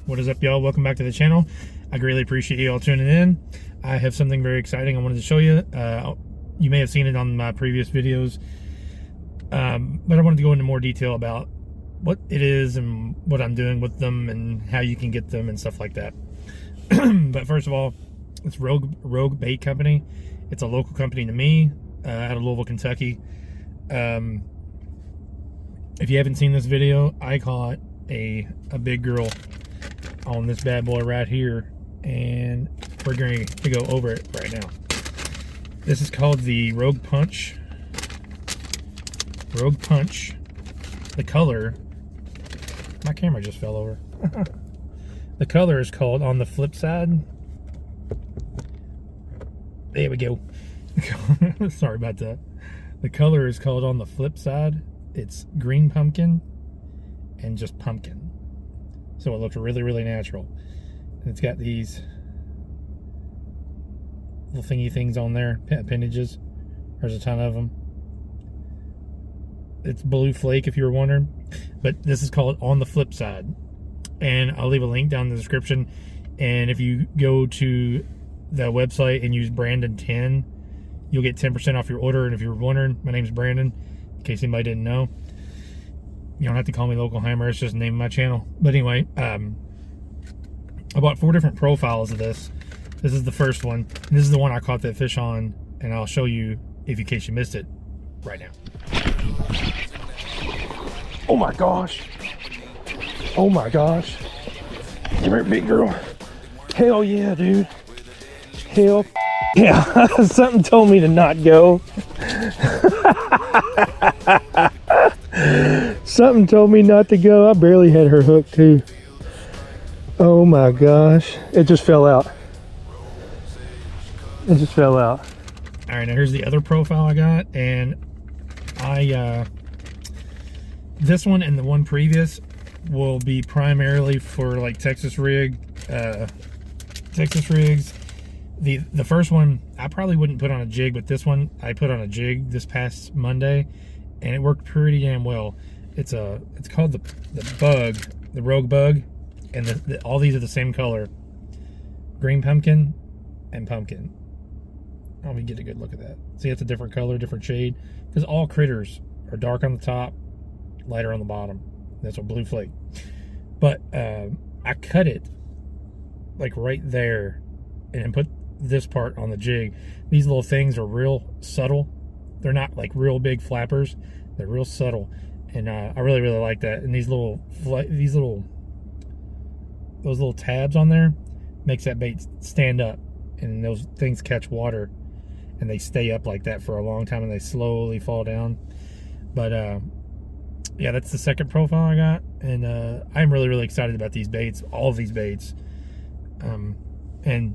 What is up, y'all? Welcome back to the channel. I greatly appreciate you all tuning in. I have something very exciting I wanted to show you. You may have seen it on my previous videos, but I wanted to go into more detail about what it is and what I'm doing with them and how you can get them and stuff like that. But first of all, it's Rogue Bait Company. It's a local company to me, out of Louisville, Kentucky. If you haven't seen this video, I caught a big girl on this bad boy right here, and we're going to go over it right now. This is called the Rogue Punch. Rogue Punch. The color, my camera just fell over. The color is called On the Flip Side. There we go. Sorry about that. The color is called On the Flip Side. It's green pumpkin and just pumpkin. So it looks really, really natural. And it's got these little thingy things on there, appendages. There's a ton of them. It's blue flake, if you were wondering. But this is called On the Flip Side. And I'll leave a link down in the description. And if you go to the website and use Brandon10, you'll get 10% off your order. And if you're wondering, my name's Brandon, in case anybody didn't know. You don't have to call me Local Hammer, it's just the name of my channel. But anyway, I bought 4 different profiles of this. This is the first one. And this is the one I caught that fish on, and I'll show you, if in case you missed it, right now. Oh my gosh. Oh my gosh. Come here, big girl. Hell yeah, dude. Hell yeah. Something told me to not go. Something told me not to go. I barely had her hooked too. Oh my gosh. It just fell out. It just fell out. All right, now here's the other profile I got. And this one and the one previous will be primarily for like Texas rigs. The first one I probably wouldn't put on a jig, but this one I put on a jig this past Monday, and it worked pretty damn well. It's called the bug, the Rogue Bug, and all these are the same color, green pumpkin and pumpkin. Let me get a good look at that. See, it's a different color, different shade, because all critters are dark on the top, lighter on the bottom. That's a blue flake. But I cut it like right there and put this part on the jig. These little things are real subtle. They're not like real big flappers. They're real subtle, and I really, really like that. And those little tabs on there makes that bait stand up, and those things catch water, and they stay up like that for a long time, and they slowly fall down. But yeah, that's the second profile I got, and I'm really, really excited about these baits, all of these baits, and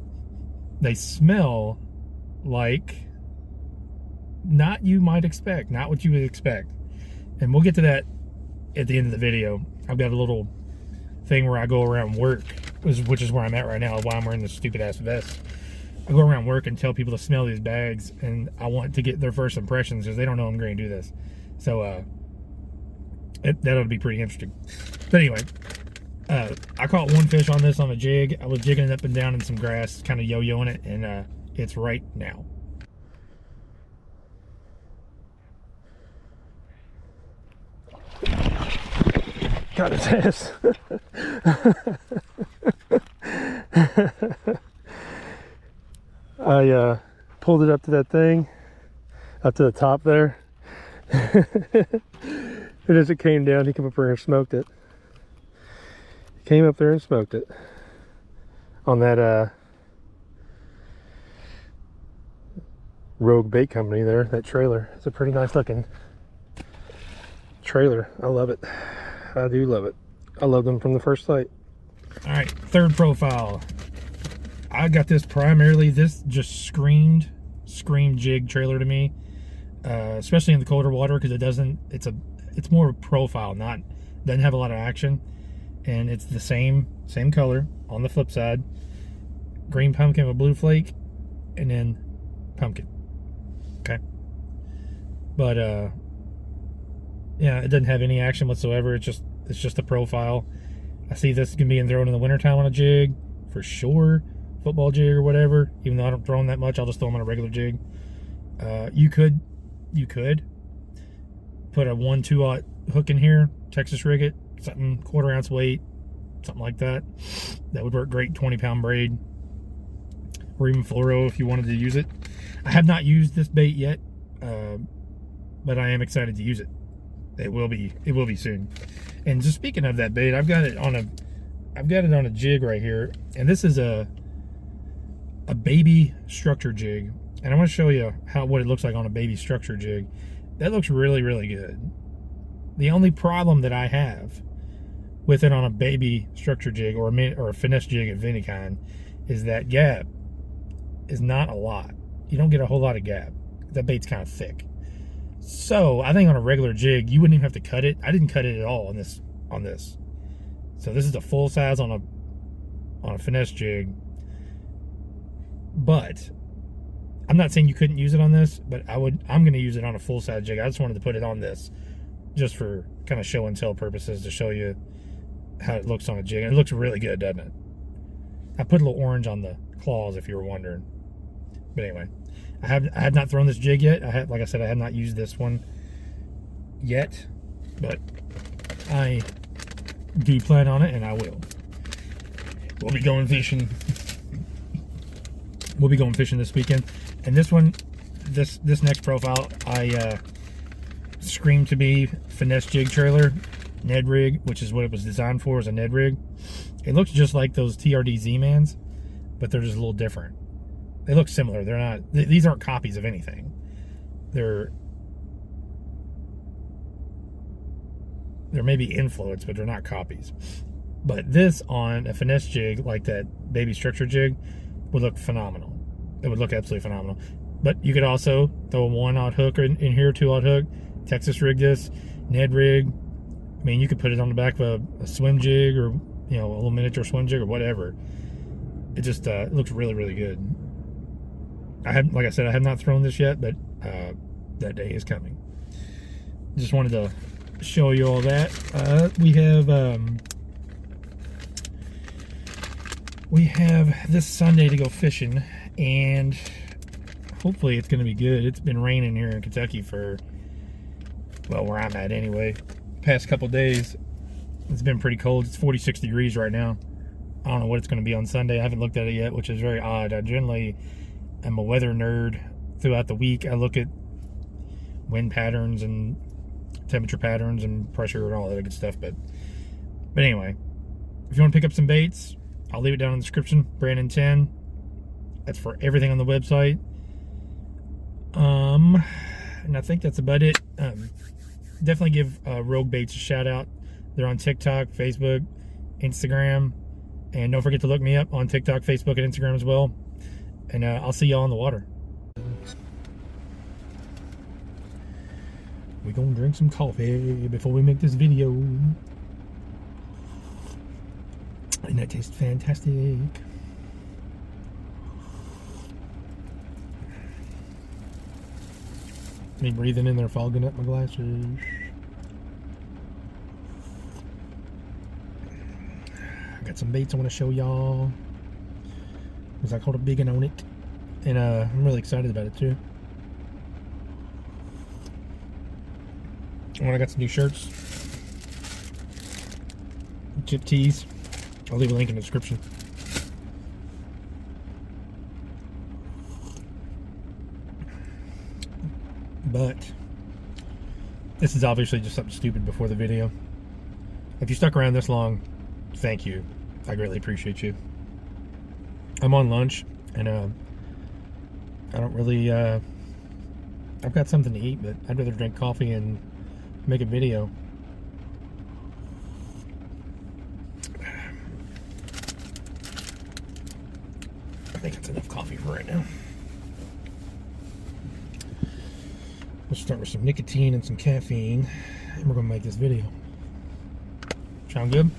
they smell like not you might expect, not what you would expect. And we'll get to that at the end of the video. I've got a little thing where I go around work, which is where I'm at right now, why I'm wearing this stupid ass vest. I go around work and tell people to smell these bags, and I want to get their first impressions because they don't know I'm going to do this. So that'll be pretty interesting. But anyway, I caught one fish on this on a jig. I was jigging it up and down in some grass, kind of yo-yoing it, and it's right now. Got his ass. I pulled it up to that thing, up to the top there. And as it came down, he came up there and smoked it. Came up there and smoked it on that Rogue Bait Company there, that trailer. It's a pretty nice looking trailer. I love it. I do love it. I love them from the first sight. All right, third profile. I got this primarily, this just screamed jig trailer to me, especially in the colder water, because it's more profile, doesn't have a lot of action. And it's the same color on the flip side. Green pumpkin with blue flake, and then pumpkin. Okay. But yeah, it doesn't have any action whatsoever. It's just a profile. I see this can be thrown in the wintertime on a jig, for sure. Football jig or whatever. Even though I don't throw them that much, I'll just throw them on a regular jig. You could put a 1/2-aught hook in here, Texas rig it, something 1/4 ounce weight, something like that. That would work great. 20-pound braid, or even fluoro if you wanted to use it. I have not used this bait yet, but I am excited to use it. It will be soon. And just speaking of that bait, I've got it on a jig right here, and this is a baby structure jig, and I want to show you what it looks like on a baby structure jig. That looks really, really good. The only problem that I have with it on a baby structure jig or a finesse jig of any kind is that gap is not a lot. You don't get a whole lot of gap. That bait's kind of thick. So I think on a regular jig, you wouldn't even have to cut it. I didn't cut it at all on this. So this is a full size on a finesse jig. But I'm not saying you couldn't use it on this, but I'm going to use it on a full size jig. I just wanted to put it on this just for kind of show and tell purposes, to show you how it looks on a jig. And it looks really good, doesn't it? I put a little orange on the claws, if you were wondering. But anyway, I have not thrown this jig yet. Like I said, I have not used this one yet, but I do plan on it, and I will. We'll be going fishing. We'll be going fishing this weekend. And this one, this next profile, I screamed to be finesse jig trailer, Ned rig, which is what it was designed for, as a Ned rig. It looks just like those TRD Z-Mans, but they're just a little different. They look similar. They're not. These aren't copies of anything. They're maybe influenced, but they're not copies. But this on a finesse jig like that baby structure jig would look phenomenal. It would look absolutely phenomenal. But you could also throw a 1/aught hook in here, 2/aught hook, Texas rig this, Ned rig. I mean, you could put it on the back of a swim jig, or a little miniature swim jig or whatever. It just it looks really, really good. Like I said, I have not thrown this yet, but that day is coming. Just wanted to show you all that. We have this Sunday to go fishing, and hopefully it's going to be good. It's been raining here in Kentucky for, well, where I'm at anyway. Past couple days, it's been pretty cold. It's 46 degrees right now. I don't know what it's going to be on Sunday. I haven't looked at it yet, which is very odd. I generally am a weather nerd. Throughout the week, I look at wind patterns and temperature patterns and pressure and all that good stuff. But anyway, if you want to pick up some baits, I'll leave it down in the description. Brandon 10. That's for everything on the website. And I think that's about it. Definitely give Rogue Baits a shout out. They're on TikTok, Facebook, Instagram, and don't forget to look me up on TikTok, Facebook, and Instagram as well. And I'll see y'all on the water. We're gonna drink some coffee before we make this video. And that tastes fantastic. Me breathing in there, fogging up my glasses. I got some baits I want to show y'all, because I caught a big one on it, and I'm really excited about it too. And I got some new shirts, chip tees. I'll leave a link in the description. But this is obviously just something stupid before the video. If you stuck around this long, thank you. I greatly appreciate you. I'm on lunch, and I don't really I've got something to eat, but I'd rather drink coffee and make a video. I think that's enough coffee for right now. Let's start with some nicotine and some caffeine, and we're gonna make this video. Sound good?